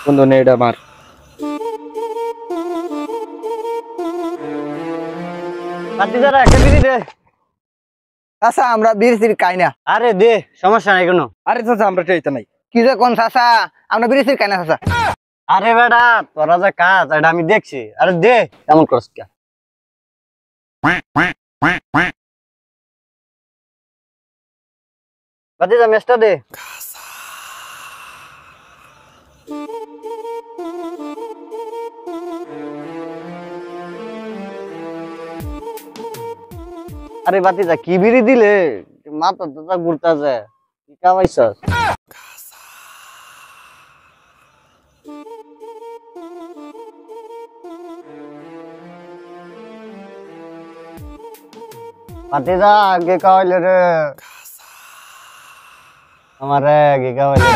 বন্ধু নে এটা মার। ভাতিজারা একটা বিড়ি দে। চাচা আমরা বিড়ি সিড়ি খাই না। আরে দে, সমস্যা নাই কোনো। আরে চাচা আমরা চাইতে নাই। কি যে কোন চাচা, আমরা বিড়ি সিড়ি খাই না চাচা। আরে বেটা তোরা যে কাজ এটা আমি দেখছি। আরে দে, কেমন করস কে? ভাতিজা মেসটা দে। আরে ভাতিজা কি বিড়ি দিলে? মাথা টাথা ঘুরতাছে, কি খাওয়াইছস? ভাতিজা আগে খাওয়াইলে রে, আমারে আগে খাওয়াইলে।